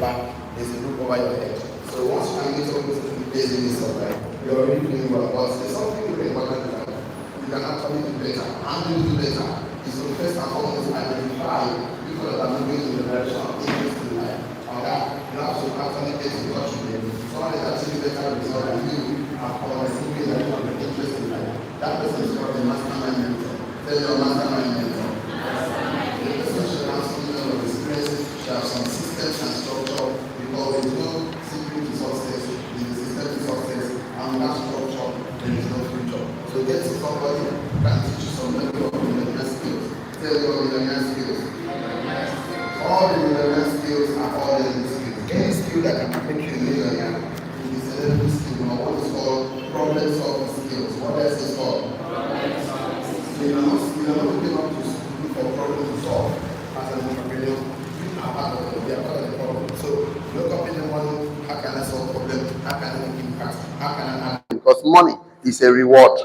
back, there's a roof over your head. So once you can get all those basic needs of life, you're already doing well. But there's something very important you can actually do better. How do you do better? Is to first and foremost identify people that are moving in the direction of interest in life. Okay? You have to actually get in touch with them. Someone is achieving better results than you are moving in the direction of interest in life. That person is called the mastermind mentor. Tell your mastermind mentor. The person should have some level of experience, should have some systems and structure, because there is no secret to success, there is a system to success, and without structure, there is no future. So get to somebody who can teach you some level of millionaire skills. Tell your millionaire skills. All the millionaire skills are all the skills. Any skill that can make you a millionaire is a level skill. Now what is called problem solving skills. What else is called? So you're not looking up to look for problems to solve as an entrepreneur. You are part of the problem. So look up in the morning, how can I solve problems? How can I make impact? How can I add? Because money is a reward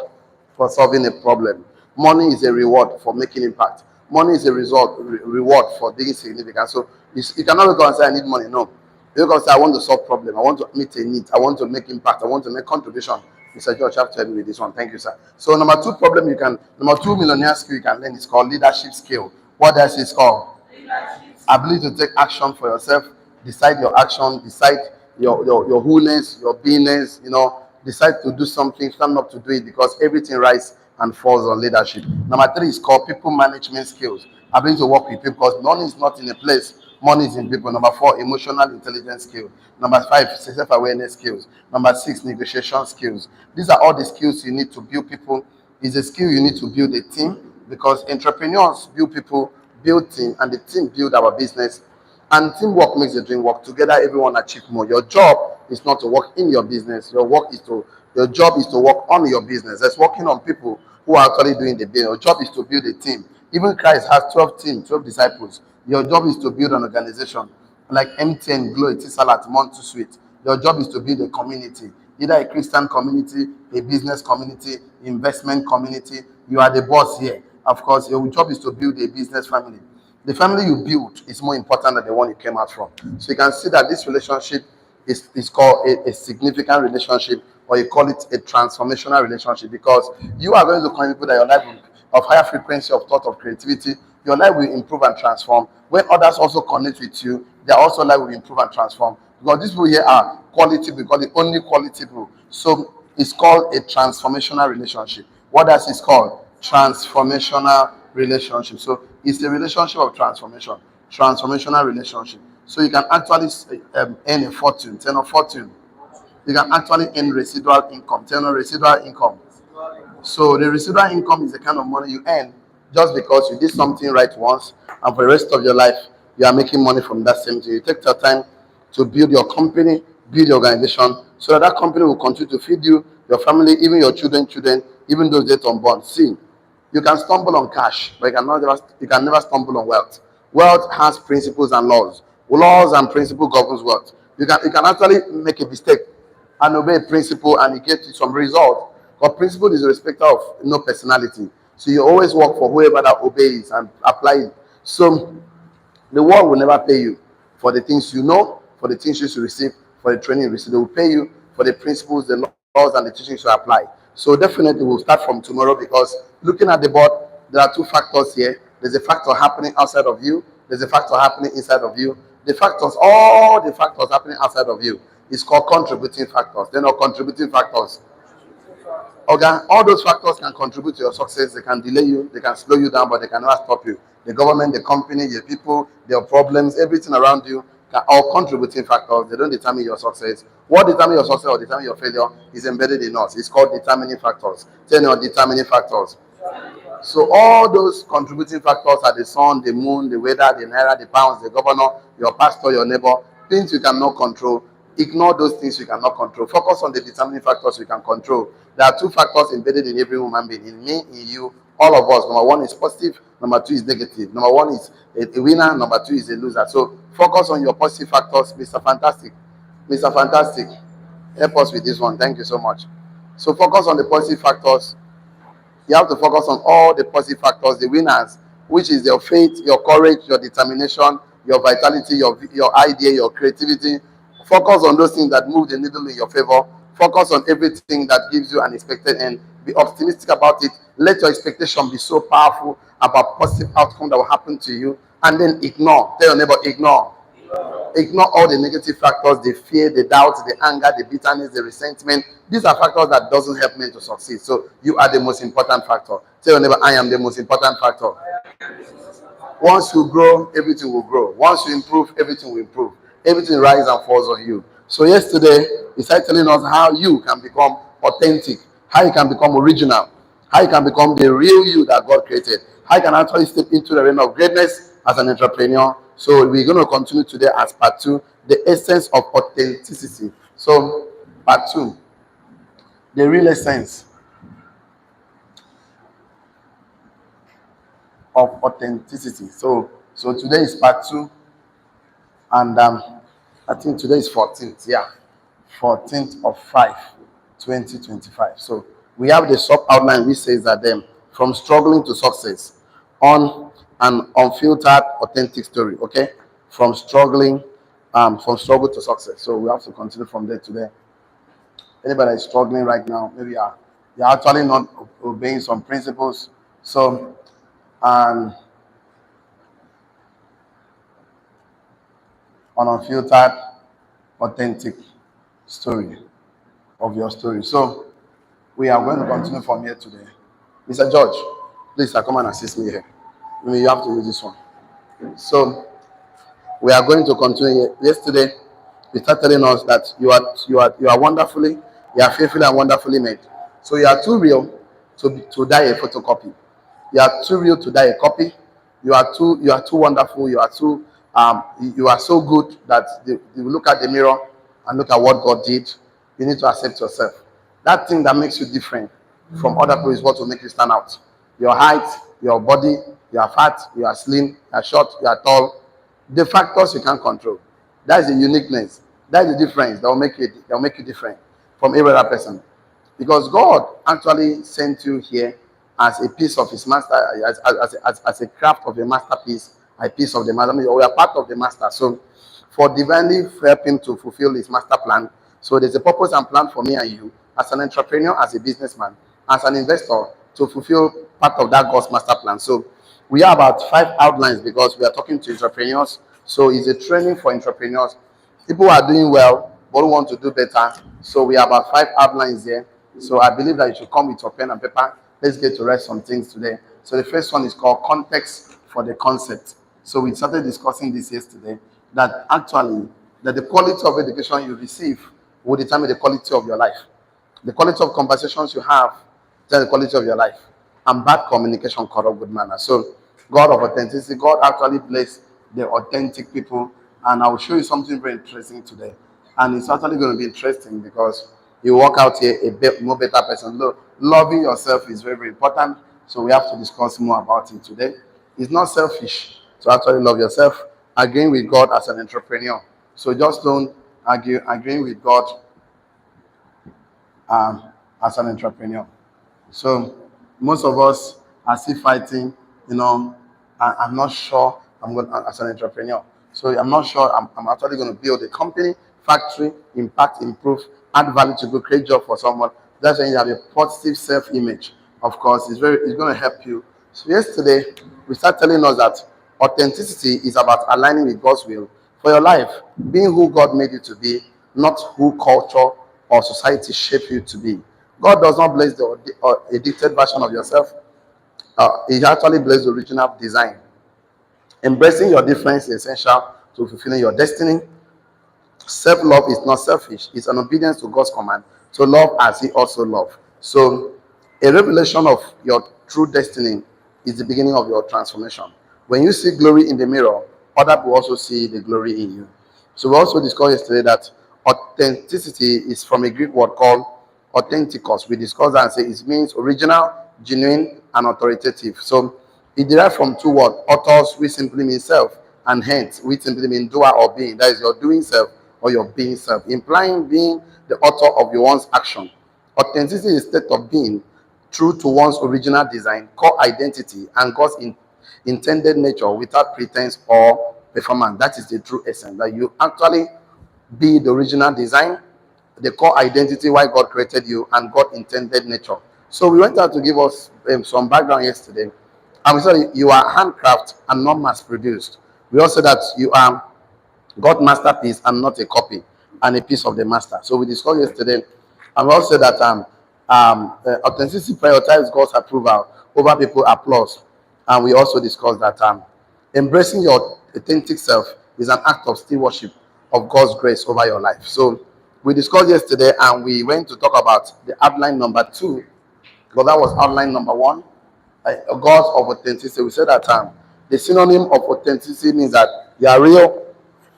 for solving a problem. Money is a reward for making impact. Money is a reward for being significant. So you cannot go and say I need money. No. You can say I want to solve problem. I want to meet a need. I want to make impact. I want to make contribution. Mr. George, have to help me with this one. Thank you, sir. So number two millionaire skill you can learn is called leadership skill. What else is called? Ability to take action for yourself. Decide your action. Decide your wholeness, your beingness. Decide to do something, stand up to do it, because everything rises and falls on leadership. Number three is called people management skills. Ability to work with people, because money is not in a place, money is in people. Number four, emotional intelligence skills. Number five, self-awareness skills. Number six, negotiation skills. These are all the skills you need to build people. It's a skill you need to build a team, because entrepreneurs build people, build team, and the team build our business. And teamwork makes the dream work. Together, everyone achieve more. Your job is not to work in your business. Your job is to work on your business. That's working on people who are actually doing the business. Your job is to build a team. Even Christ has 12 teams, 12 disciples. Your job is to build an organization like MTN, Glow, Etisalat, Montu Sweet. Your job is to build a community, either a Christian community, a business community, investment community. You are the boss here. Of course, your job is to build a business family. The family you build is more important than the one you came out from. So you can see that this relationship is called a significant relationship, or you call it a transformational relationship, because you are going to connect people that your life will of higher frequency of thought, of creativity. Your life will improve and transform. When others also connect with you, their also life will improve and transform. Because these people here are quality, we call it only quality people. So it's called a transformational relationship. What else is called? Transformational relationship. So it's a relationship of transformation, transformational relationship. So you can actually earn a fortune, 10 or fortune. You can actually earn residual income, 10 or residual income. So the residual income is the kind of money you earn just because you did something right once, and for the rest of your life, you are making money from that same thing. You take your time to build your company, build your organization, so that company will continue to feed you, your family, even your children, even those yet unborn. See, you can stumble on cash, but you can never stumble on wealth. Wealth has principles and laws. Laws and principles governs wealth. You can actually make a mistake and obey a principle, and you get some result. But principle is a respecter of no personality. So you always work for whoever that obeys and apply it. So the world will never pay you for the things you know, for the things you receive, for the training you receive. They will pay you for the principles, the laws, and the teachings you apply. So definitely we'll start from tomorrow, because looking at the board, there are two factors here. There's a factor happening outside of you. There's a factor happening inside of you. All the factors happening outside of you is called contributing factors. They're not contributing factors. Okay, all those factors can contribute to your success. They can delay you, they can slow you down, but they can never stop you. The government, the company, your people, their problems, everything around you are all contributing factors. They don't determine your success. What determines your success or determine your failure is embedded in us. It's called determining factors. Tell me determining factors. So all those contributing factors are the sun, the moon, the weather, the naira, the pounds, the governor, your pastor, your neighbor, things you cannot control. Ignore those things you cannot control. Focus on the determining factors you can control. There are two factors embedded in every human being, in me, in you, all of us. Number one is positive, number two is negative. Number one is a winner, number two is a loser. So focus on your positive factors, Mr. Fantastic. Mr. Fantastic, help us with this one. Thank you so much. So focus on the positive factors. You have to focus on all the positive factors, the winners, which is your faith, your courage, your determination, your vitality, your idea, your creativity. Focus on those things that move the needle in your favor. Focus on everything that gives you an expected end. Be optimistic about it. Let your expectation be so powerful about positive outcome that will happen to you. And then ignore. Tell your neighbor, ignore. Ignore all the negative factors, the fear, the doubt, the anger, the bitterness, the resentment. These are factors that doesn't help men to succeed. So you are the most important factor. Tell your neighbor, I am the most important factor. Once you grow, everything will grow. Once you improve, everything will improve. Everything rises and falls on you. So yesterday, he started telling us how you can become authentic, how you can become original, how you can become the real you that God created, how you can actually step into the realm of greatness as an entrepreneur. So we're going to continue today as part 2, the essence of authenticity. So part 2, the real essence of authenticity. So today is part 2. And I think today is 14th, yeah, 14th of 5, 2025. So we have the sub outline which says that from struggling to success on an unfiltered, authentic story. Okay, from from struggle to success. So we have to continue from there today. Anybody is struggling right now, maybe you're actually not obeying some principles. So and on unfiltered, authentic story of your story. So we are going to continue from here today. Mr. George, please come and assist me here. You have to use this one. So we are going to continue here. Yesterday, we started telling us that you are wonderfully, you are fearfully and wonderfully made. So you are too real to die a photocopy. You are too real to die a copy. You are too wonderful. You are so good that you look at the mirror and look at what God did. You need to accept yourself. That thing that makes you different from other people is what will make you stand out. Your height, your body, you are fat, you are slim, you are short, you are tall. The factors you can't control. That is the uniqueness. That is the difference that will make you different from every other person. Because God actually sent you here as a piece of his master, as a craft of a masterpiece, a piece of the master. I mean, we are part of the master. So for divinely help him to fulfill his master plan. So there's a purpose and plan for me and you as an entrepreneur, as a businessman, as an investor to fulfill part of that God's master plan. So we have about 5 outlines because we are talking to entrepreneurs. So it's a training for entrepreneurs. People who are doing well but want to do better. So we have about 5 outlines here. So I believe that you should come with your pen and paper. Let's get to write some things today. So the first one is called context for the concept. So we started discussing this yesterday, that actually that the quality of education you receive will determine the quality of your life. The quality of conversations you have tell the quality of your life. And bad communication corrupt good manners. So God of authenticity, God actually bless the authentic people. And I will show you something very interesting today. And it's actually going to be interesting because you walk out here a more better person. Look, loving yourself is very, very important. So we have to discuss more about it today. It's not selfish to actually love yourself. Agreeing with God as an entrepreneur. So just don't argue. Agreeing with God as an entrepreneur. So most of us are still fighting, I'm not sure I'm going as an entrepreneur. So I'm not sure I'm actually going to build a company, factory, impact, improve, add value to go create job for someone. That's when you have a positive self-image. Of course, it's going to help you. So yesterday, we start telling us that authenticity is about aligning with God's will for your life, being who God made you to be, not who culture or society shape you to be. God does not bless the edited version of yourself. He actually blesses the original design. Embracing your difference is essential to fulfilling your destiny. Self-love is not selfish. It's an obedience to God's command to love as he also loved. So a revelation of your true destiny is the beginning of your transformation. When you see glory in the mirror, other people also see the glory in you. So we also discussed yesterday that authenticity is from a Greek word called authenticos. We discussed that and say it means original, genuine, and authoritative. So it derived from 2 words, authors, which simply means self, and hence, which simply means doer or being. That is your doing self or your being self, implying being the author of your one's action. Authenticity is a state of being true to one's original design, core identity, and God's intended nature without pretense or performance. That is the true essence. That you actually be the original design, the core identity why God created you, and God intended nature. So we went out to give us some background yesterday, and we said you are handcraft and not mass produced. We also said that you are God's masterpiece and not a copy and a piece of the master. So we discussed yesterday, and we also said that authenticity prioritizes God's approval over people's applause. And we also discussed that embracing your authentic self is an act of still worship of God's grace over your life. So we discussed yesterday, and we went to talk about the outline number 2, but that was outline number 1. God's of authenticity. We said that the synonym of authenticity means that you are real,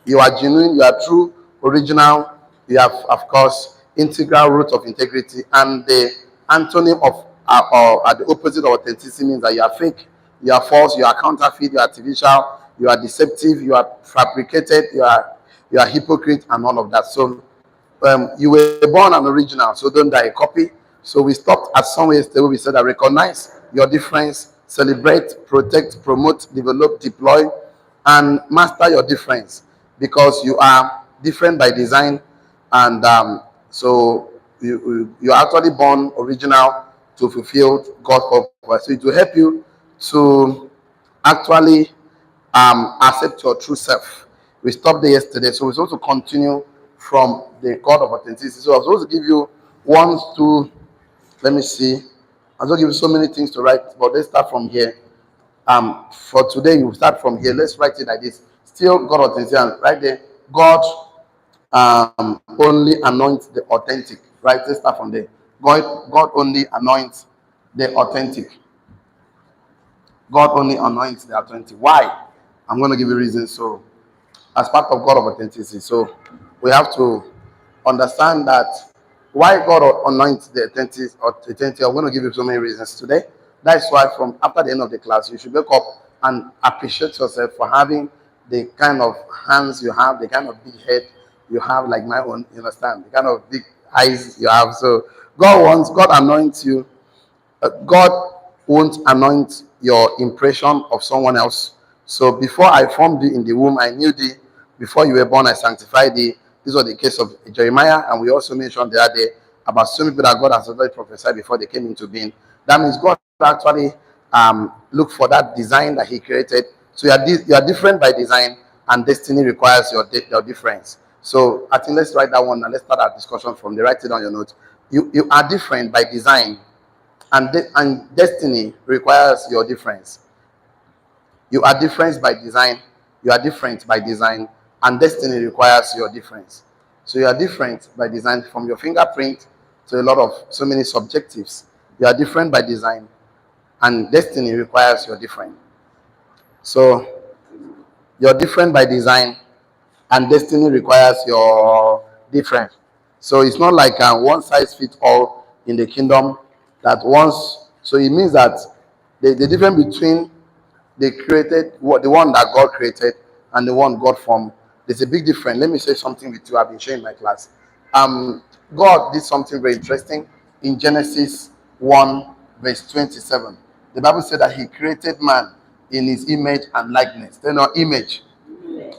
you are genuine, you are true, original, you have, of course, integral root of integrity, and the antonym of or the opposite of authenticity means that you are fake, you are false, you are counterfeit, you are artificial, you are deceptive, you are fabricated, you are hypocrite, and all of that. So you were born an original, so don't die a copy. So we stopped at somewhere yesterday. We said that recognize your difference, celebrate, protect, promote, develop, deploy, and master your difference, because you are different by design, and so you are actually born original to fulfill God's purpose. So it will help you to actually accept your true self. We stopped there yesterday, so we're supposed to continue from the God of authenticity. So I was supposed to give you 1, 2, let me see. I'm going to give you so many things to write, but let's start from here. For today, you start from here. Let's write it like this. Still God authenticity, and right there, God only anoints the authentic. Right? Let's start from there. God only anoints the authentic. God only anoints the authentic. Why? I'm going to give you reasons. So, as part of God of authenticity, so we have to understand that why God anoints the authentic. I'm going to give you so many reasons today. That's why from after the end of the class, you should wake up and appreciate yourself for having the kind of hands you have, the kind of big head you have, like my own. You understand? The kind of big eyes you have. So God anoints you. God won't anoint your impression of someone else. So before I formed you in the womb, I knew thee. Before you were born, I sanctified thee. This was the case of Jeremiah, and we also mentioned the other day about some people that God has already prophesied before they came into being. That means God actually look for that design that He created. So you are different by design, and destiny requires your difference. So I think let's write that one and let's start our discussion from the write it on your notes. You are different by design, and destiny requires your difference. You are different by design. You are different by design, and destiny requires your difference. So you are different by design, from your fingerprint to a lot of so many subjectives. You are different by design, and destiny requires your different. So you're different by design, and destiny requires your difference. So it's not like one size fits all in the kingdom. That once, so it means that the difference between the one that God created and the one God formed, there's a big difference. Let me say something with you. I've been showing in my class. God did something very interesting in Genesis 1 verse 27. The Bible said that He created man in His image and likeness. Then our image.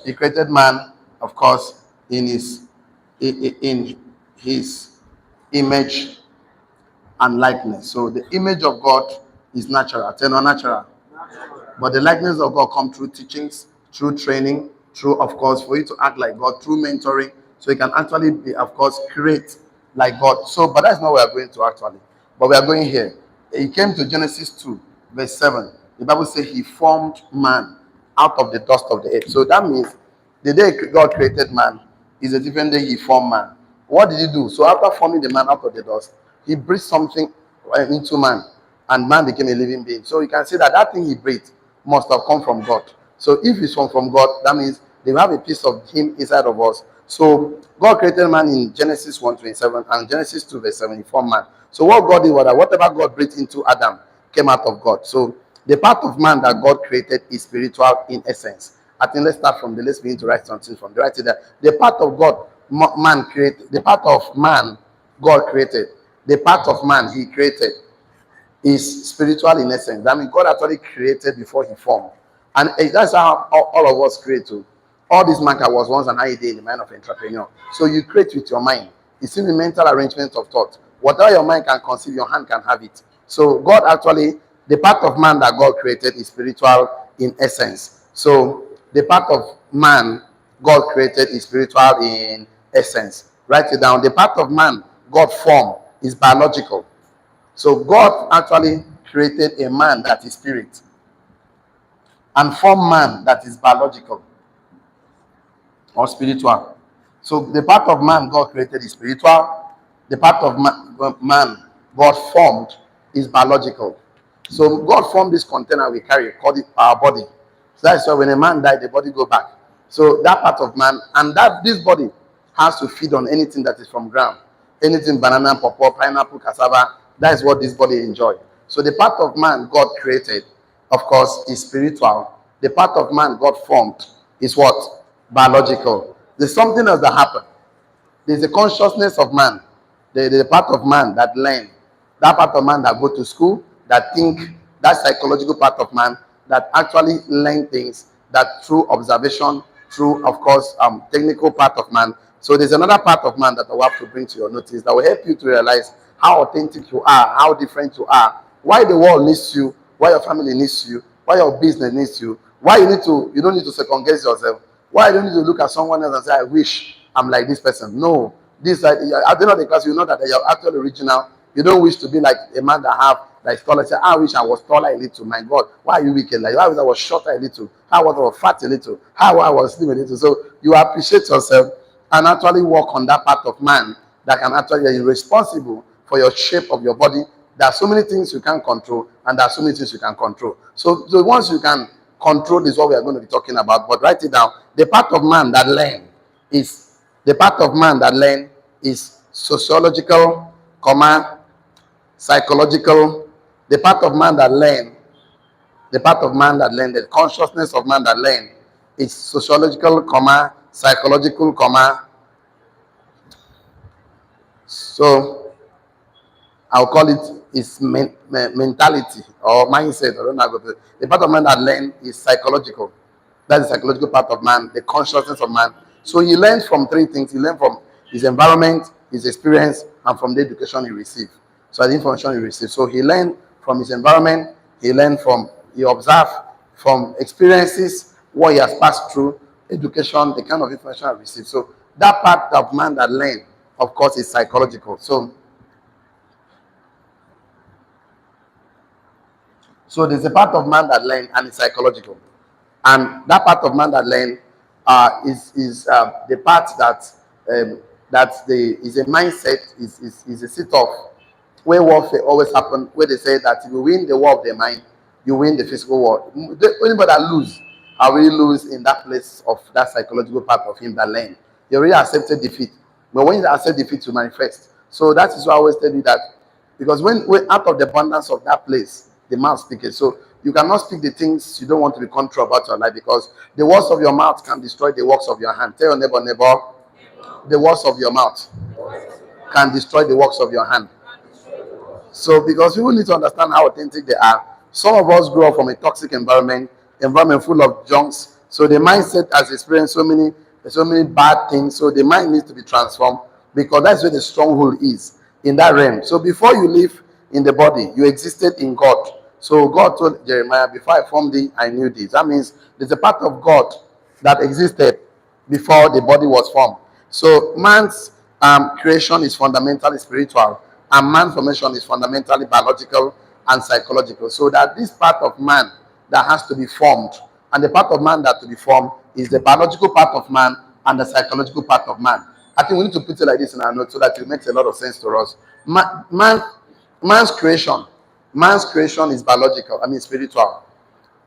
He created man, of course, in his image and likeness. So the image of God is natural, natural. But the likeness of God comes through teachings, through training, through, of course, for you to act like God, through mentoring, so you can actually be, of course, create like God. So, but that's not where we're going to actually. But we are going here. He came to Genesis 2, verse 7. The Bible says He formed man out of the dust of the earth. So that means the day God created man is a different day He formed man. What did He do? So after forming the man out of the dust, He breathed something into man, and man became a living being. So you can see that that thing He breathed must have come from God. So if it's from God, that means they have a piece of Him inside of us. So God created man in Genesis 1:27 and Genesis 2 verse 7, He formed man. So what God did was that whatever God breathed into Adam came out of God. So the part of man that God created is spiritual in essence. I think let's start from let's begin to write something from the right to there. The part of God man created, the part of man God created, the part of man He created is spiritual in essence. That means God actually created before He formed. And that's how all of us create too. All this marker was once an idea in the mind of an entrepreneur. So you create with your mind. It's in the mental arrangement of thought. Whatever your mind can conceive, your hand can have it. So God actually, the part of man that God created is spiritual in essence. So the part of man God created is spiritual in essence. Write it down. The part of man God formed is biological. So God actually created a man that is spirit and formed man that is biological or spiritual. So the part of man God created is spiritual. The part of man God formed is biological. So God formed this container we carry, called it our body. So that's why when a man died, the body go back. So that part of man, and that this body has to feed on anything that is from ground. Anything banana, pawpaw, pineapple, cassava, that is what this body enjoy. So the part of man God created, of course, is spiritual. The part of man God formed is what? Biological. There's something else that happened. There's a consciousness of man. The part of man that learn. That part of man that go to school, that think, that psychological part of man that actually learn things, that through observation, through, of course, technical part of man. So there's another part of man that I will have to bring to your notice that will help you to realize how authentic you are, how different you are, why the world needs you, why your family needs you, why your business needs you, why you don't need to second guess yourself, why you don't need to look at someone else and say, I wish I'm like this person. No. This at the end of the class, you know that you're actually original. You don't wish to be like a man that have like taller. Say, I wish I was taller a little. My God, why are you wicked? Like, I wish I was shorter a little. How was I was fat a little? How I was slim a little. So you appreciate yourself and actually work on that part of man that can actually be responsible for your shape of your body. There are so many things you can't control, and there are so many things you can control. So once you can control this, is what we are going to be talking about. But write it down. The part of man that learn is the part of man that learn is sociological, psychological. The part of man that learn, the consciousness of man that learn is sociological, psychological, so I'll call it is mentality or mindset. I don't know how to put it. The part of man that learn is psychological. That's the psychological part of man, the consciousness of man. So he learns from three things. He learns from his environment, his experience, and from the education he received. So the information he received. So he learned from his environment, he observed from experiences, what he has passed through, education, the kind of information he received. So that part of man that learned, of course, is psychological. So there's a part of man that learn and it's psychological, and that part of man that learn is the part is a mindset, is a sit off where warfare always happen. Where they say that if you win the war of the mind, you win the physical war. Anybody that lose, I really lose in that place of that psychological part of him that learn. He already accepted defeat, but when you accept defeat, you manifest. So that is why I always tell you that. Because when out of the abundance of that place, the mouth speaks. So you cannot speak the things you don't want to be control about your life, because the words of your mouth can destroy the works of your hand. Tell your neighbor, the words of your mouth can destroy the works of your hand. So because people need to understand how authentic they are. Some of us grow up from a toxic environment full of junks. So the mindset has experienced so many bad things. So the mind needs to be transformed, because that's where the stronghold is, in that realm. So before you live in the body, you existed in God. So God told Jeremiah, before I formed thee, I knew thee. That means there's a part of God that existed before the body was formed. So man's creation is fundamentally spiritual, and man formation is fundamentally biological and psychological. So that this part of man that has to be formed, and the part of man that to be formed is the biological part of man and the psychological part of man. I think we need to put it like this in our notes so that it makes a lot of sense to us. Man's creation is biological, spiritual.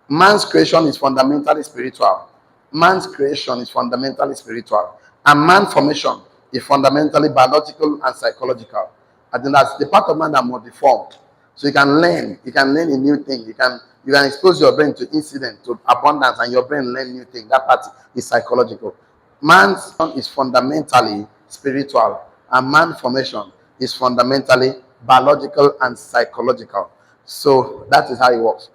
Man's creation is fundamentally spiritual. Man's creation is fundamentally spiritual. And man formation is fundamentally biological and psychological. And then that's the part of man that must be formed. So you can learn a new thing. You can expose your brain to incident, to abundance, and your brain learn new thing. That part is psychological. Man's is fundamentally spiritual, and man formation is fundamentally biological and psychological. So that is how it works.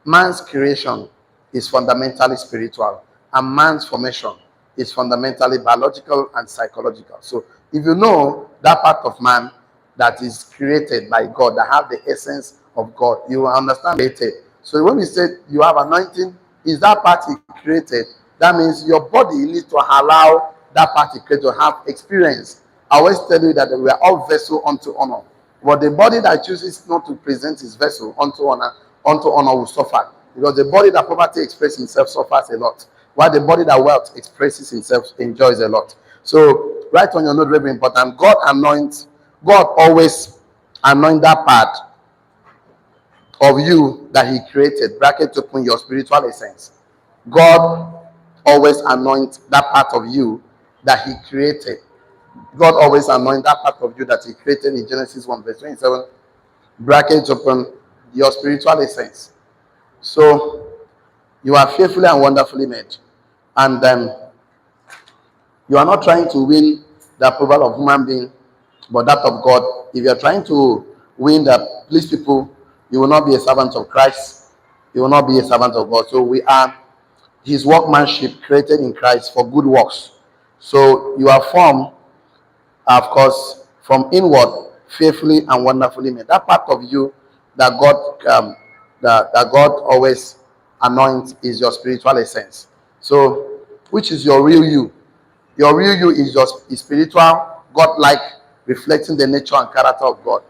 Man's creation is fundamentally spiritual, and man's formation is fundamentally biological and psychological. So if you know that part of man that is created by God, that have the essence of God, you will understand it. So when we say you have anointing, is that part He created? That means your body needs to allow that part He created to have experience. I always tell you that we are all vessel unto honor. But the body that chooses not to present his vessel unto honor will suffer. Because the body that poverty expresses himself suffers a lot, while the body that wealth expresses himself enjoys a lot. So write on your note, very important. God always anoint that part of you that He created. Bracket open, your spiritual essence. God always anoints that part of you that He created. God always anoints that part of you that He created in Genesis 1 verse 27. Brackets open, your spiritual essence. So you are fearfully and wonderfully made, and you are not trying to win the approval of human being, but that of God. If you are trying to win the please people, you will not be a servant of Christ. You will not be a servant of God. So we are His workmanship, created in Christ for good works. So you are formed, of course, from inward, fearfully and wonderfully made. That part of you that God always anoints is your spiritual essence. So, which is your real you? Your real you is just spiritual, God-like, reflecting the nature and character of God.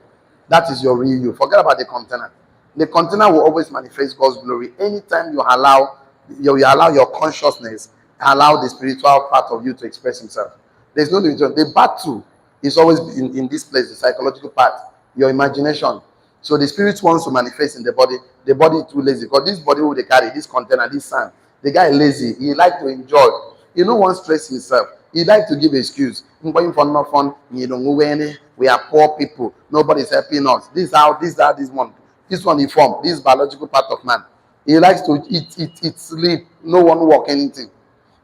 That is your real you. Forget about the container. The container will always manifest God's glory anytime you allow your consciousness, allow the spiritual part of you to express Himself. There's no limit. The battle is always in this place, the psychological part, your imagination. So the spirit wants to manifest in the body is too lazy. Because this body will they carry, this container, this sand. The guy is lazy. He like to enjoy. He don't want to stress himself. He like to give excuse. We are poor people. Nobody's helping us. This one. This one he formed. This biological part of man. He likes to eat, sleep. No one work anything.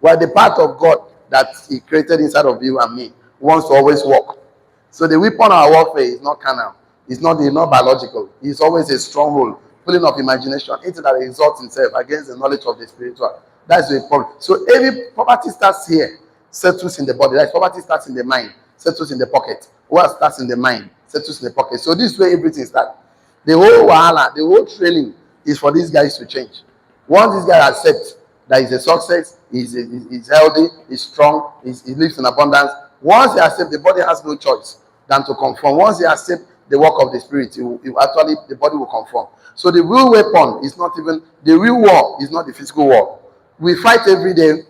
While the part of God that He created inside of you and me wants to always work. So the weapon of our warfare is not carnal. It's not biological. It's always a stronghold, pulling of imagination, anything that exalts itself against the knowledge of the spiritual. That's the problem. So every poverty starts here, settles in the body. Like poverty starts in the mind, settles in the pocket. Wealth starts in the mind, settles in the pocket. So this way everything starts. The whole wahala, the whole training is for these guys to change. Once this guy accepts that he's a success, he's healthy, he's strong, he lives in abundance. Once he accepts, the body has no choice than to conform. Once he accepts the work of the spirit, actually the body will conform. So the real weapon is not even the real war, is not the physical war. We fight every day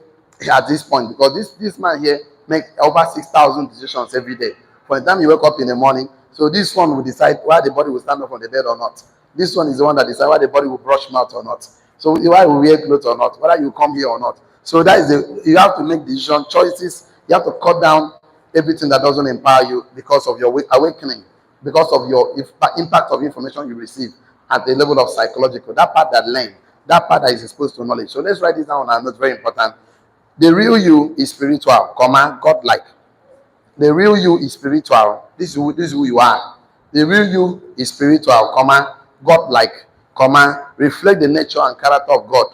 at this point because this man here makes over 6,000 decisions every day. For the time you wake up in the morning, so this one will decide whether the body will stand up on the bed or not. This one is the one that decides whether the body will brush mouth or not. So whether we wear clothes or not, whether you come here or not. So that is you have to make decision choices. You have to cut down everything that doesn't empower you because of your awakening, because of your impact of information you receive at the level of psychological. That part that learn, that part that is exposed to knowledge. So let's write this down on our notes. Very important. The real you is spiritual, God-like. The real you is spiritual. This is who you are. The real you is spiritual, God-like, reflect the nature and character of God.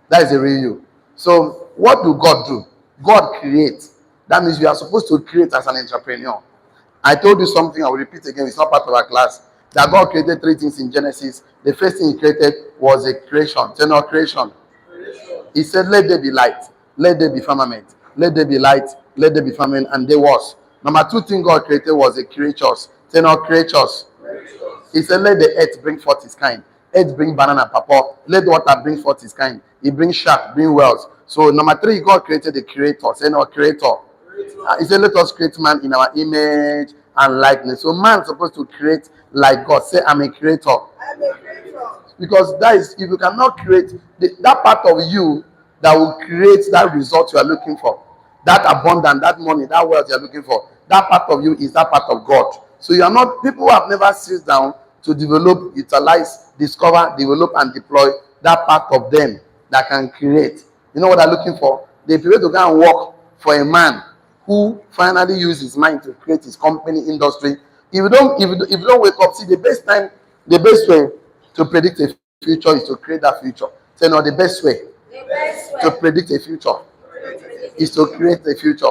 That is the real you. So what do God do? God creates. That means you are supposed to create as an entrepreneur. I told you something, I will repeat again, it's not part of our class. That God created three things in Genesis. The first thing He created was a creation. Creation. He said, let there be light, let there be firmament, let there be light, let there be firmament, and there was. Number two thing God created was a creatures. Creatures. He said, let the earth bring forth its kind. Earth bring banana and papa. Let water bring forth its kind. He bring shark, bring whales. So number three, God created the creator. Creator. He said, let us create man in our image and likeness. So man is supposed to create like God. Say, I'm a creator. Because that is, if you cannot create that part of you that will create that result you are looking for, that abundance, that money, that wealth you are looking for, that part of you is that part of God. So you are not, people who have never sit down to develop, utilize, discover, develop, and deploy that part of them that can create. You know what they're looking for? They prefer to go and work for a man who finally used his mind to create his company, industry. If you don't wake up, see the best way to predict a future is to create that future. Say no, the best way to predict a future is to create a future.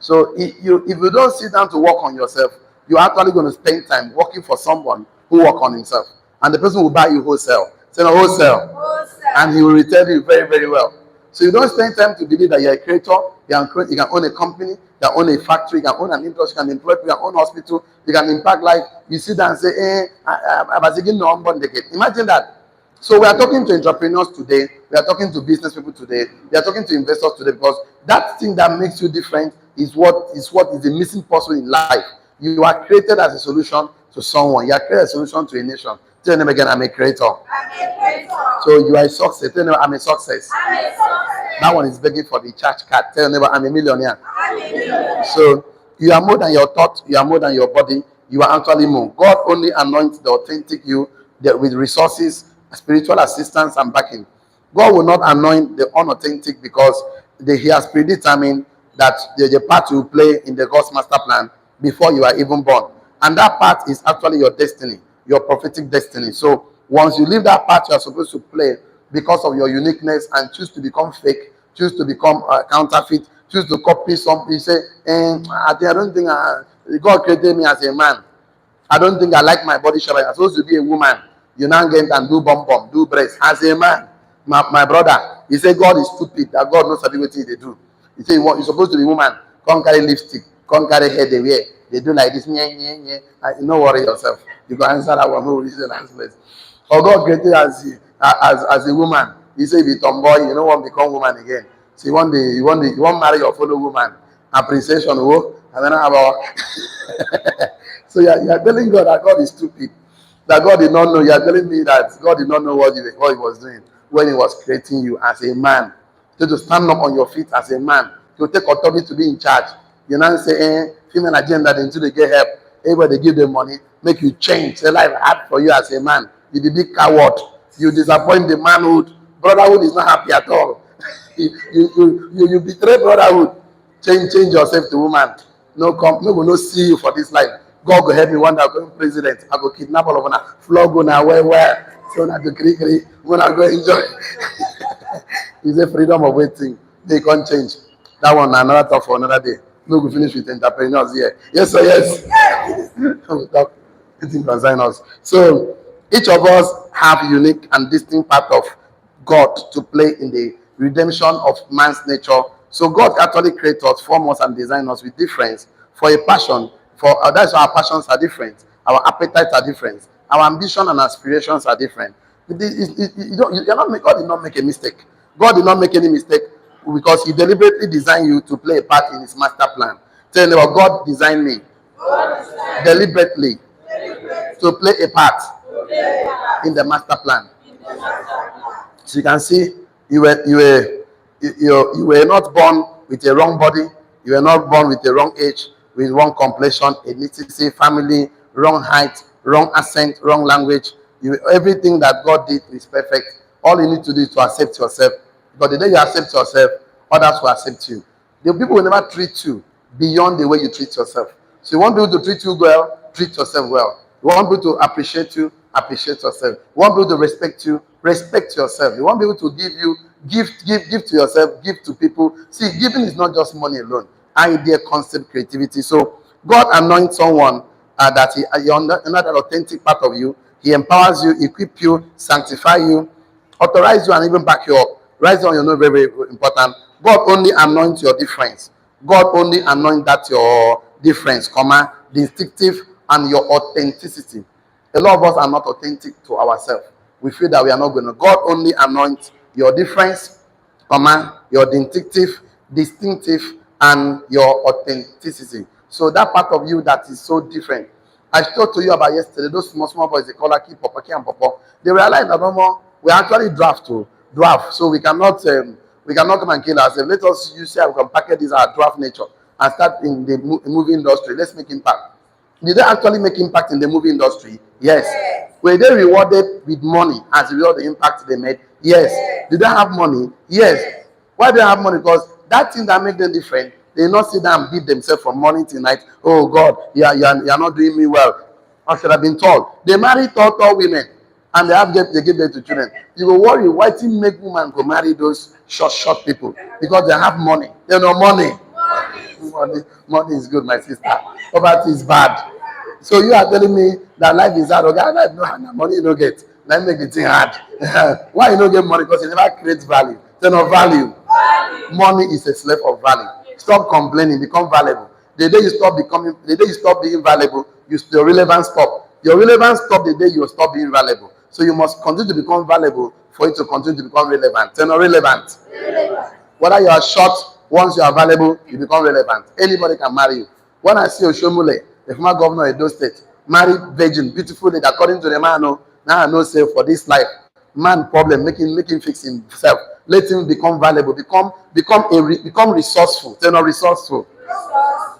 So if you don't sit down to work on yourself, you're actually going to spend time working for someone who work on himself. And the person will buy you wholesale. Say no, wholesale. And he will return you very, very well. So you don't spend time to believe that you're a creator. You can own a company, you can own a factory, you can own an industry, you can employ people, you can own a hospital, you can impact life. You sit down and say, I was again no unborn decade. Imagine that. So we are talking to entrepreneurs today, we are talking to business people today, we are talking to investors today, because that thing that makes you different is what is the missing puzzle in life. You are created as a solution to someone. You are created as a solution to a nation. Tell them again, I'm a creator. So you are a success. Tell them I'm a success. That one is begging for the church card. Tell them I'm a millionaire. So you are more than your thought. You are more than your body. You are actually more. God only anoints the authentic you with resources, spiritual assistance, and backing. God will not anoint the unauthentic because he has predetermined that there's a part you play in the God's master plan before you are even born. And that part is actually your destiny, your prophetic destiny. So once you leave that part you are supposed to play because of your uniqueness and choose to become fake, choose to become counterfeit, choose to copy something, you say, I don't think God created me as a man. I don't think I like my body shape. I'm supposed to be a woman. You now get and do bum, do breast. As a man, my brother, he said God is stupid, that God knows everything they do. He said you're supposed to be a woman. Come carry lipstick, come carry hair they wear. They do like this. No worry yourself. You can answer that one. Who is the last place? Or God created as a woman. He said be tomboy, you don't want to become woman again. So you want marry your fellow woman. Appreciation, and then about so you are telling God that God is stupid, that God did not know. You are telling me that God did not know what he was doing when he was creating you as a man. So to stand up on your feet as a man, to take authority to be in charge. You now say, female agenda until they get help. Everybody give them money, make you change. Say life hard for you as a man. You the big coward. You disappoint the manhood. Brotherhood is not happy at all. you betray brotherhood. Change yourself to woman. No will not see you for this life. God will help me one day. I'm going president. I go kidnap all of them. Flog on where. So I go kiri. When I go enjoy. It's a freedom of waiting. They can't change. That one another talk for another day. No, we finish with entrepreneurs here. Yes, sir, yes. We'll talk. It concern us. So each of us have unique and distinct part of God to play in the redemption of man's nature. So God actually created us, form us, and design us with difference for a passion. That's why our passions are different. Our appetites are different. Our ambition and aspirations are different. God did not make a mistake. God did not make any mistake because He deliberately designed you to play a part in His master plan. Tell them, God designed me deliberately to play a part in the master plan. So you can see you were not born with a wrong body. You were not born with a wrong age, with wrong complexion, ethnicity, family, wrong height, wrong accent, wrong language. Everything that God did is perfect. All you need to do is to accept yourself. Because the day you accept yourself, others will accept you. The people will never treat you beyond the way you treat yourself. So you want people to treat you well, treat yourself well. You want people to appreciate you, appreciate yourself. You want people to respect you, respect yourself. You want people to give you, give to yourself, give to people. See, giving is not just money alone. Idea, concept, creativity. So God anoints someone that another authentic part of you. He empowers you, equip you, sanctify you, authorize you, and even back you up. Write down your name, very, very important. God only anoints your difference. God only anoints that your difference, distinctive, and your authenticity. A lot of us are not authentic to ourselves. We feel that we are not going to. God only anoints your difference, your distinctive, and your authenticity. So that part of you that is so different. I talked to you about yesterday, those small boys, they call her Ki and Papa. They realize that no more, we actually draft. So we cannot come and kill ourselves. Let us use how we can package this our draft nature and start in the movie industry. Let's make impact. Did they actually make impact in the movie industry? Yes. Were they rewarded with money as a result of the impact they made? Yes. Did they have money? Yes. Why do they have money? Because that thing that made them different, they not sit down and beat themselves from morning till night. Oh God, you are not doing me well. I should have been told. They married tall women. and they give birth to children. You will worry why thing make woman go marry those short people because they have money. You know, money. Money is good, my sister. Poverty is bad. So you are telling me that life is hard. Okay, life no hard. Money you don't get. Let me make it thing hard. Why you don't get money? Because you never create value. There's no value. Money is a slave of value. Stop complaining. Become valuable. The day you stop being valuable, your relevance stop. Your relevance stop the day you stop being valuable. So you must continue to become valuable for it to continue to become relevant. They're not relevant. Whether you are short, once you are valuable, you become relevant. Anybody can marry you. When I see Oshomole, the former governor of Edo State, married virgin, beautiful lady, according to the man, now I know say for this life, man problem, making fix himself. Let him become valuable, become resourceful. They're not resourceful.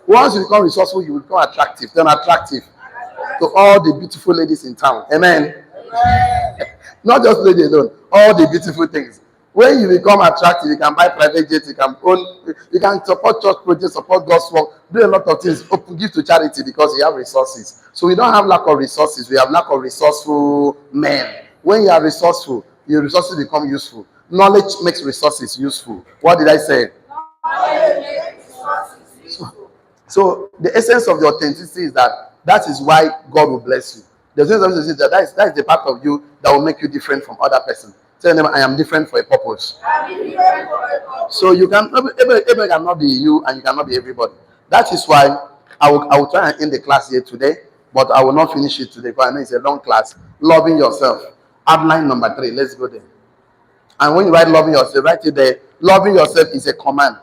Once you become resourceful, you will become attractive. They're attractive to all the beautiful ladies in town. Amen. Not just lady alone, all the beautiful things. When you become attractive, you can buy private jets, you can support church projects, support God's work, do a lot of things, give to charity because you have resources. So we don't have lack of resources, we have lack of resourceful men. When you are resourceful, your resources become useful. Knowledge makes resources useful. What did I say? So the essence of the authenticity is that is why God will bless you. The essence of it is that is the part of you that will make you different from other person. Tell them I am different for a purpose. So you can everybody cannot be you and you cannot be everybody. That is why I will try and end the class here today, but I will not finish it today because I know it's a long class. Loving yourself. Outline number 3. Let's go there. And when you write loving yourself, write it there. Loving yourself is a command.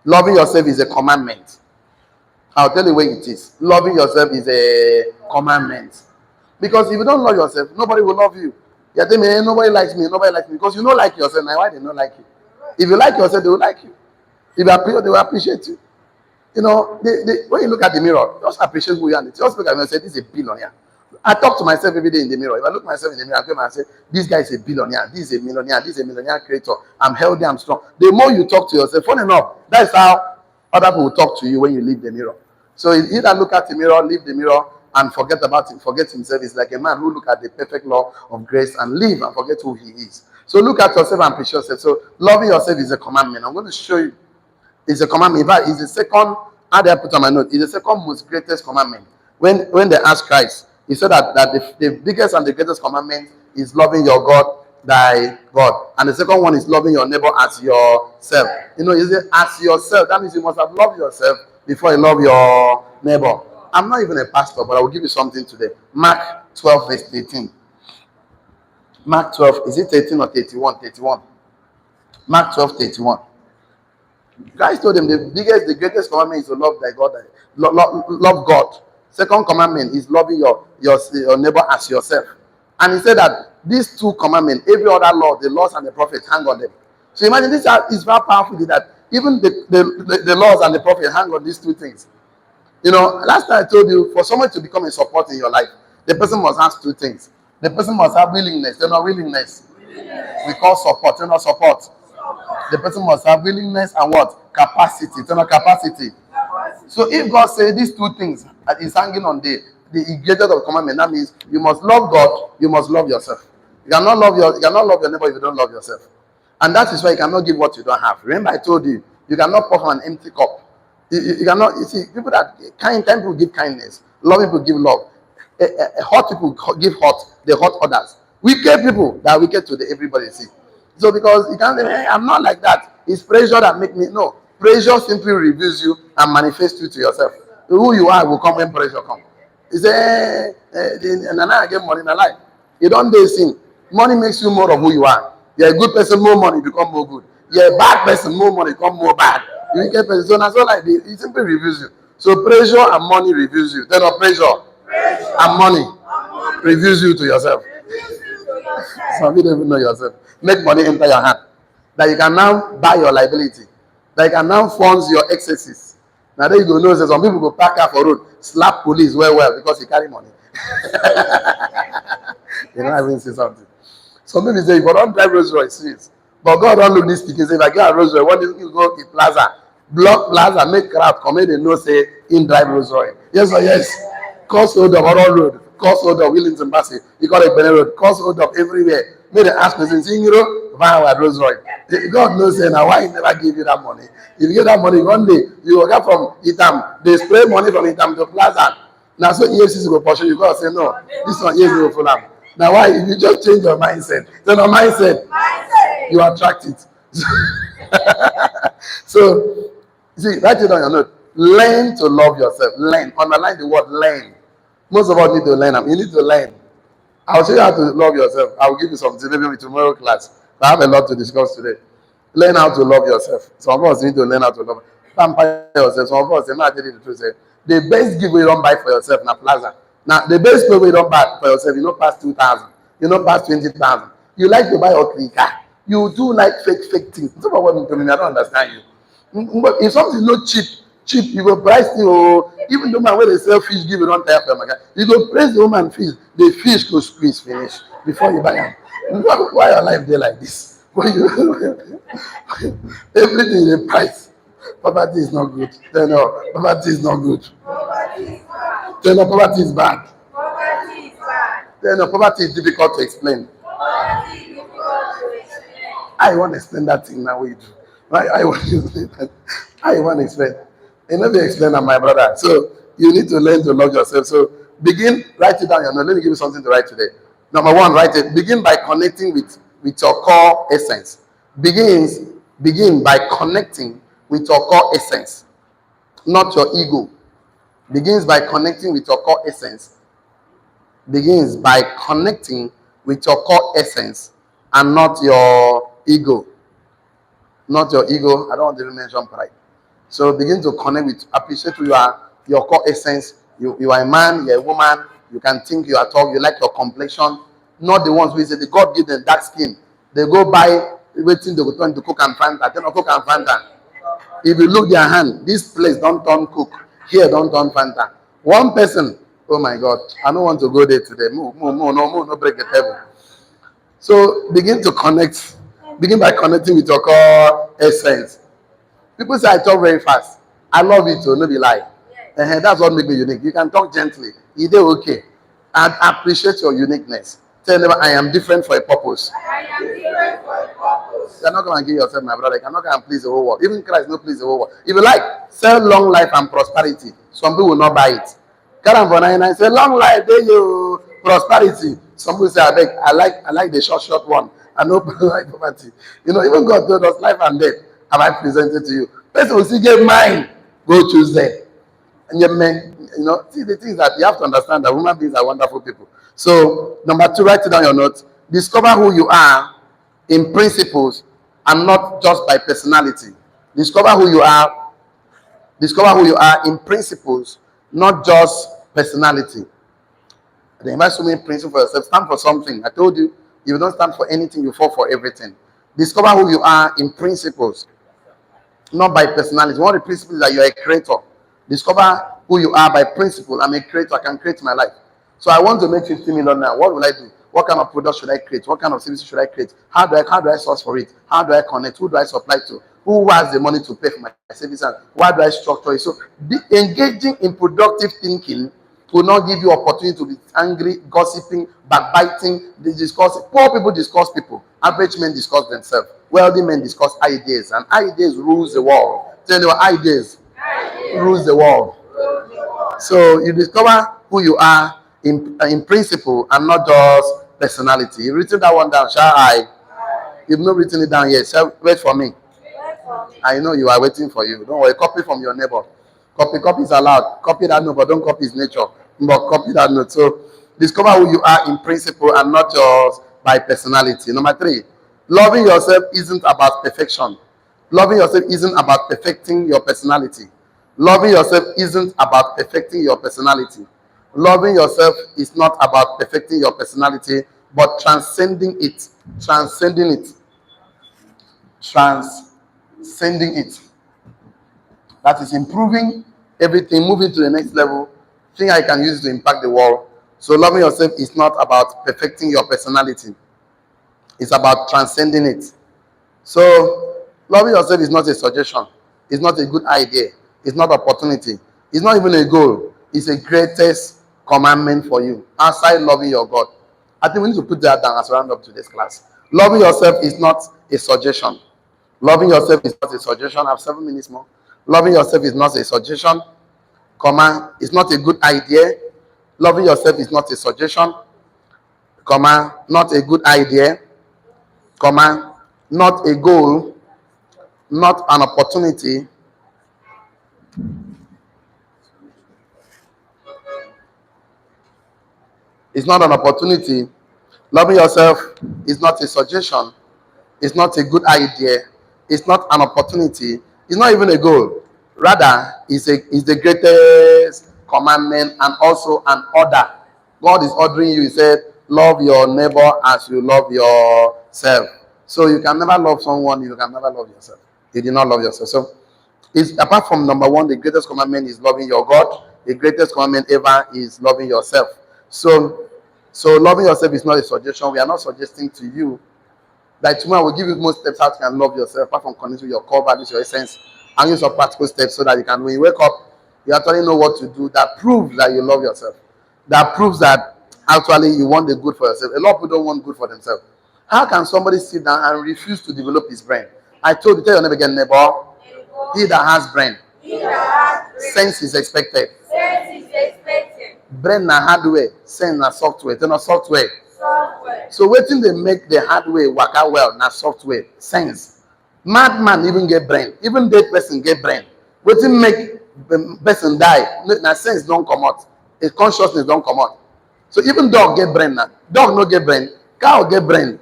Loving yourself is a commandment. I'll tell you where it is. Loving yourself is a commandment. Because if you don't love yourself, nobody will love you. You're telling me, nobody likes me, because you don't like yourself. Now, why they don't like you? If you like yourself, they will like you. If you appreciate, they will appreciate you. You know, when you look at the mirror, just appreciate who you are. Just look at me and say, this is a billionaire. I talk to myself every day in the mirror. If I look myself in the mirror, I come and say, this guy is a billionaire, this is a millionaire, this is a millionaire creator. I'm healthy, I'm strong. The more you talk to yourself, funny enough, that's how other people talk to you when you leave the mirror. So either look at the mirror, leave the mirror, and forget about it, forget himself. It's like a man who look at the perfect law of grace and live and forget who he is. So look at yourself and appreciate yourself. So loving yourself is a commandment. I'm going to show you. It's a commandment. In fact, it's the second, how did I put on my note? It's the second most greatest commandment. When they asked Christ, he said that the biggest and the greatest commandment is loving your God, thy God. And the second one is loving your neighbor as yourself. You know, you say as yourself. That means you must have loved yourself before you love your neighbor. I'm not even a pastor, but I will give you something today. Mark 12, verse 18. Mark 12, is it 18 or 31? 31. Mark 12, 31. Christ told them the greatest commandment is to love thy God. Love God. Second commandment is loving your neighbor as yourself. And he said that these two commandments, every other law, the laws and the prophets hang on them. So imagine this is very powerful that even the laws and the prophets hang on these two things. You know, last time I told you, for someone to become a support in your life, the person must have two things. The person must have willingness. They're not willingness. We call support. They're not support. The person must have willingness and what? Capacity. They're not capacity. So if God says these two things is hanging on the greatest of commandment, that means you must love God, you must love yourself. You cannot love your neighbor if you don't love yourself. And that is why you cannot give what you don't have. Remember I told you, you cannot pour from an empty cup. You cannot, you see, people that kind people give kindness, loving people give love. Hot people give hot, they hurt others. Wicked people that are wicked to everybody see. So because you can't say, hey, I'm not like that. It's pressure that make me, no. Pressure simply reveals you and manifests you to yourself. Who you are will come when pressure comes. You say, and I get money in my life. You don't dare sin. Money makes you more of who you are. You're a good person, more money, become more good. You're a bad person, more money, become more bad. You get person. So that's all like this. It simply reveals you. So pressure and money reveals you. Then pressure and money reveals you to yourself. Some people don't even know yourself. Make money enter your hand. That you can now buy your liability. That you can now fund your excesses. Now there you go know that some people go park car for road, slap police well because he carry money. You know, I even say something. Some people say, if I don't drive Rolls Royce, serious. But God don't look this speaking. Say, if I get a Rolls Royce, what do you go to Plaza? Block Plaza, make crowd come in and know say, in drive Rolls Royce. Yes or yes? Cost road of our road. Cause hold up, Willington Bassey. You call it Benin Road. Cause hold up everywhere. Made an ask person, see, Van Rose Roy. God knows now why he never give you that money. If you get that money one day, you will get from Itam. They spray money from Itam to Plaza. Now so EFCC will pursue you. God say no. This one EFCC will follow. Now why? If you just change your mindset, then your mindset, you attract it. So, see, write it on your note. Learn to love yourself. Learn. Underline the word learn. Most of us need to learn. You need to learn. I'll show you how to love yourself. I'll give you some tips maybe tomorrow class. I have a lot to discuss today. Learn how to love yourself. Some of us need to learn how to love. Pamper yourself. Some of us, I tell you the truth. Say, the best gift you don't buy for yourself na plaza. Now, the best gift you don't buy for yourself, you know, pass 2,000. You know, pass 20,000. You like to buy a clicker. You do like fake things. Some of what you mean, I don't understand you. But if something is not cheap, you go price it. Oh, even the man where they sell fish, give it on time for my you go praise the woman fish. The fish go squeeze finish before you buy them. Why your life there like this? Why you everything is a price. Poverty is not good. Tell no, poverty is not good. Tell no, poverty is bad. Tell no, poverty is difficult to explain. I want to explain that thing now. We do. I want to explain that. I want to explain. And let me explain that, my brother. So you need to learn to love yourself. So begin, write it down. Let me give you something to write today. Number one, write it. Begin by connecting with your core essence. Begin by connecting with your core essence, not your ego. Begins by connecting with your core essence. Begins by connecting with your core essence and not your ego. Not your ego. I don't want to even mention pride. So begin to connect with, appreciate who you are, your core essence. You are a man, you're a woman, you can think, you are tall, you like your complexion. Not the ones who say the God give them dark skin. They go buy, waiting they go turn to cook and Fanta. They don't cook and Fanta. If you look their hand, this place don't turn cook. Here don't turn Fanta. One person, oh my God, I don't want to go there today. Move, no break the table. So begin to connect. Begin by connecting with your core essence. People say I talk very fast. I love it, so no be lie. That's what makes me unique. You can talk gently. You do okay. And appreciate your uniqueness. Tell them I am different for a purpose. You're not going to give yourself, my brother. You're not going to please the whole world. Even Christ no please the whole world. If you like, sell long life and prosperity. Some people will not buy it. Karam for 99 say long life, there you prosperity. Some people say I like the short one. I know like poverty. Even God told us life and death have I presented to you. Person will still get mine. Go choose them. And your men, see the things that you have to understand that human beings are wonderful people. So, number 2, write it down your notes. Discover who you are in principles and not just by personality. Discover who you are. Discover who you are in principles, not just personality. They invite so many principles for yourself. Stand for something. I told you, if you don't stand for anything, you fall for everything. Discover who you are in principles, not by personality. One of the principles is that you're a creator. Discover who you are by principle. I'm a creator. I can create my life. So I want to make 50 million now. What will I do? What kind of product should I create? What kind of service should I create? How do I source for it? How do I connect? Who do I supply to? Who has the money to pay for my service? And why do I structure it? So engaging in productive thinking will not give you opportunity to be angry, gossiping, backbiting, poor people discuss people. Average men discuss themselves. Wealthy men discuss ideas. And ideas rules the world. Tell you what, ideas rules the world. So you discover who you are in principle and not just personality. You've written that one down, shall I? You've not written it down yet. So wait for me. I know you are waiting for you. Don't worry. Copy from your neighbor. Copy is allowed. Copy that note, but don't copy his nature. But copy that note. So discover who you are in principle and not just by personality. Number 3, loving yourself isn't about perfection. Loving yourself isn't about perfecting your personality. Loving yourself isn't about perfecting your personality. Loving yourself is not about perfecting your personality, but transcending it. Transcending it. Transcending it. That is improving everything, moving to the next level. Thing I can use to impact the world. So loving yourself is not about perfecting your personality. It's about transcending it. So loving yourself is not a suggestion. It's not a good idea. It's not opportunity. It's not even a goal. It's a greatest commandment for you outside loving your God. I think we need to put that down as we round up to this class. Loving yourself is not a suggestion. Loving yourself is not a suggestion. I have 7 minutes more. Loving yourself is not a suggestion, comma, it's not a good idea. Loving yourself is not a suggestion, comma, not a good idea, comma, not a goal, not an opportunity. It's not an opportunity. Loving yourself is not a suggestion. It's not a good idea. It's not an opportunity. It's not even a goal. Rather, it's the greatest commandment and also an order. God is ordering you. He said, love your neighbor as you love yourself. So you can never love someone, you can never love yourself. You did not love yourself. So it's apart from number one, the greatest commandment is loving your God. The greatest commandment ever is loving yourself. So loving yourself is not a suggestion. We are not suggesting to you that tomorrow we'll give you most steps how you can love yourself, apart from connecting with your core values, your essence, and use some practical steps so that you can, when you wake up, you actually know what to do that proves that you love yourself. That proves that actually you want the good for yourself. A lot of people don't want good for themselves. How can somebody sit down and refuse to develop his brain? I told you, tell your neighbor again, neighbor. He that has brain, sense is expected. Brain na hardware, sense na software. Tell no software. So waiting they make the hardware work out well, na software, sense. Madman even get brain, even dead person get brain. Waiting make the person die, na sense don't come out, his consciousness don't come out. So even dog get brain now. Dog no get brain, cow get brain.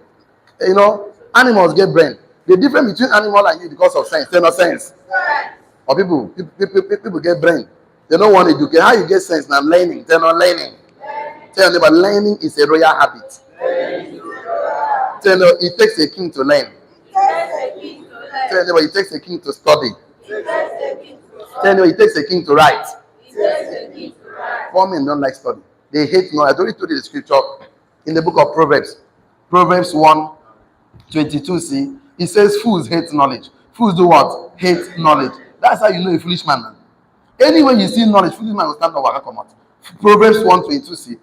You know, animals get brain. The difference between animal and you because of sense, there's no sense. Or people get brain. They don't want to educate. How you get sense now? Learning. They're not learning. Tell them, but learning is a royal habit. Tell them, it takes a king to learn. Tell them, it takes a king to study. Tell them, it takes a king to write. Poor men don't like study. They hate knowledge. I already told you the scripture in the book of Proverbs. Proverbs 1:22c. It says, fools hate knowledge. Fools do what? Hate knowledge. That's how you know a foolish man. Now. Anywhere you see knowledge, foolish man will stand up and come out. Proverbs 1:22c.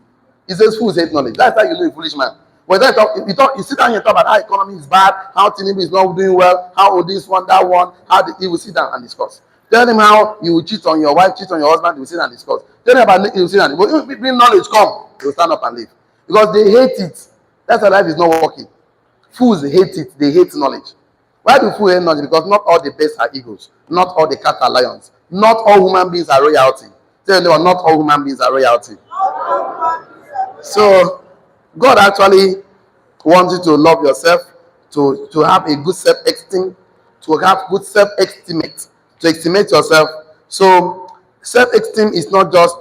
It says, fools hate knowledge. That's how you know a foolish man. When you sit down and talk about how economy is bad, how Tinubu is not doing well, how this one, that one, you will sit down and discuss. Tell them how you will cheat on your wife, cheat on your husband, you will sit down and discuss. Tell them about you will sit down. But if bring knowledge, come, they will stand up and leave. Because they hate it. That's why life is not working. Fools hate it, they hate knowledge. Why do fools hate knowledge? Because not all the bears are eagles, not all the cats are lions, not all human beings are royalty. Tell them not all human beings are royalty. So God actually wants you to love yourself, to have a good self-esteem, to have good self-estimate, to estimate yourself. So self-esteem is not just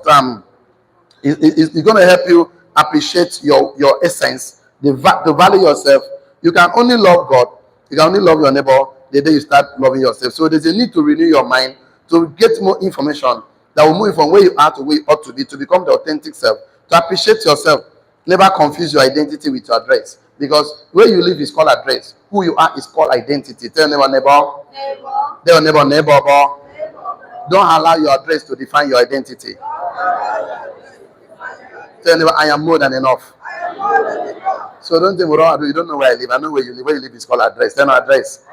it's going to help you appreciate your essence, to value yourself. You can only love God, you can only love your neighbor the day you start loving yourself. So there's a need to renew your mind, to get more information that will move you from where you are to where you ought to be, to become the authentic self, to appreciate yourself. Never confuse your identity with your address, because where you live is called address. Who you are is called identity. Tell your neighbor. Tell your neighbor. Don't allow your address to define your identity. Tell them, I am more than enough. So don't think, you don't know where I live. I know where you live. Where you live is called address. Tell no address.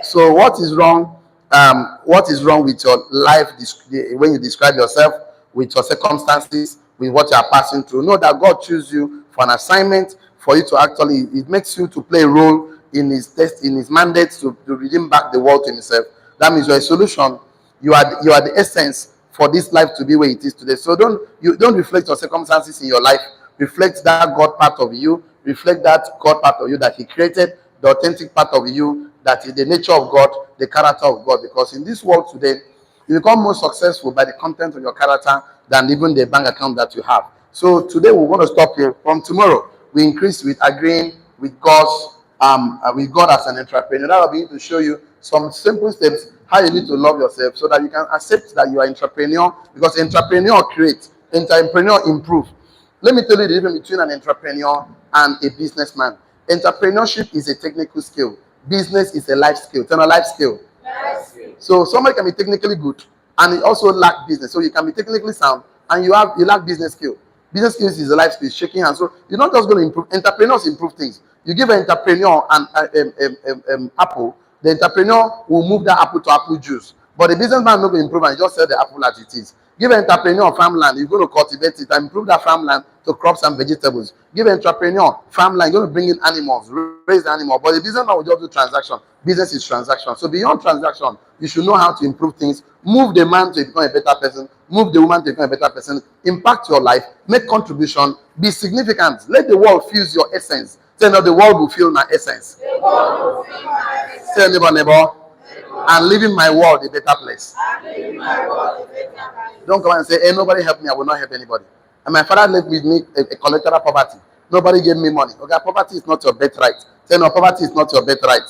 So what is wrong? What is wrong with your life when you describe yourself, with your circumstances, with what you are passing through? Know that God chose you for an assignment, for you to actually, it makes you to play a role in his test, in his mandate to redeem back the world to himself. That means you are a solution. You are the essence for this life to be where it is today. So don't reflect your circumstances in your life. Reflect that God part of you. Reflect that God part of you that he created, the authentic part of you that is the nature of God, the character of God. Because in this world today, you become more successful by the content of your character than even the bank account that you have. So today we're going to stop here. From tomorrow, we increase with agreeing with God as an entrepreneur. That will be to show you some simple steps how you need to love yourself so that you can accept that you are an entrepreneur, because entrepreneur creates, entrepreneur improve. Let me tell you the difference between an entrepreneur and a businessman. Entrepreneurship is a technical skill. Business is a life skill. It's a life skill. So somebody can be technically good and he also lack business. So you can be technically sound and you lack business skill. Business skills is a life skill, shaking hands. So you're not just going to improve. Entrepreneurs improve things. You give an entrepreneur an apple, the entrepreneur will move that apple to apple juice. But the businessman not going to improve and just sell the apple as it is. Give an entrepreneur farmland, you're going to cultivate it and improve that farmland to crops and vegetables. Give an entrepreneur farmland, you're going to bring in animals, raise the animal. But the businessman will just do transaction. Business is transaction. So beyond transaction, you should know how to improve things, move the man to become a better person, move the woman to become a better person, impact your life, make contribution, be significant. Let the world feel your essence. Say no, the world will feel my essence. Say neighbor, and leaving my world a better place. Don't come and say, hey, nobody helped me, I will not help anybody. And my father left with me a collateral poverty. Nobody gave me money. Okay, poverty is not your birthright. Say no, poverty is not your birthright.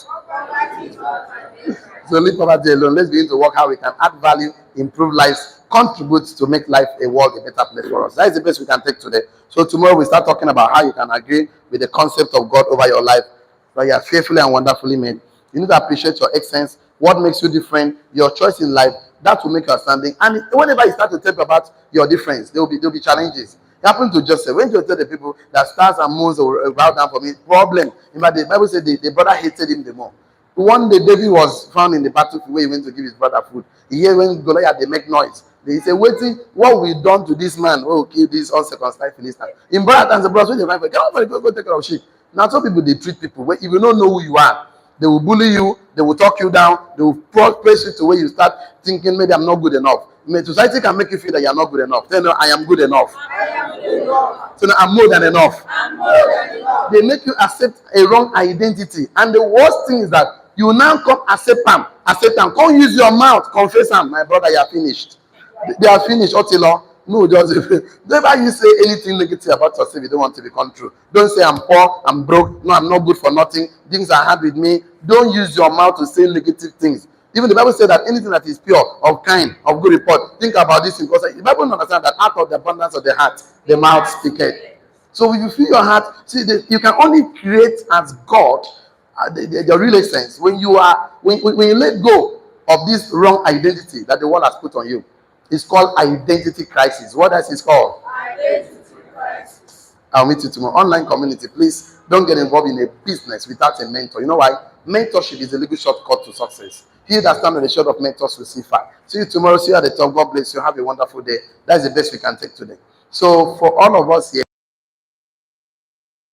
So leave poverty alone. Let's begin to work how we can add value, improve lives, contribute to make life a world a better place for us. That is the best we can take today. So tomorrow we start talking about how you can agree with the concept of God over your life. That you are fearfully and wonderfully made. You need to appreciate your excellence, what makes you different, your choice in life. That will make you outstanding. And whenever you start to talk about your difference, there will be challenges. It happened to Joseph. When you tell the people that stars and moons will bow down for me, problem. In fact, the Bible said the brother hated him the more. One day, David was found in the battlefield where he went to give his brother food. He heard when Goliath they make noise. They say, waiting, what we done to this man? Oh, kill this uncircumcised Philistine. In brother times, the brothers, when they find, go take care of sheep. Now, some people they treat people. If you don't know who you are, they will bully you, they will talk you down, they will press you to where you start thinking maybe I'm not good enough. Society can make you feel that you're not good enough. Then I am good enough. So now I'm more than enough. They make you accept a wrong identity. And the worst thing is that you now come accept them. Come use your mouth, confess them. My brother, you are finished. They are finished, Otilo. No, just never you say anything negative about yourself. You don't want to become true. Don't say I'm poor, I'm broke. No, I'm not good for nothing. Things are hard with me. Don't use your mouth to say negative things. Even the Bible says that anything that is pure, of kind, of good report, think about this because the Bible understands that out of the abundance of the heart, the mouth speaketh. So if you feel your heart, see, you can only create as God the real essence when you let go of this wrong identity that the world has put on you. It's called identity crisis. What else is called? Identity crisis. I'll meet you tomorrow. Online community, please don't get involved in a business without a mentor. You know why? Mentorship is a legal shortcut to success. He that stands on the shore of mentors will see far. See you tomorrow. See you at the top. God bless you. Have a wonderful day. That's the best we can take today. So for all of us here,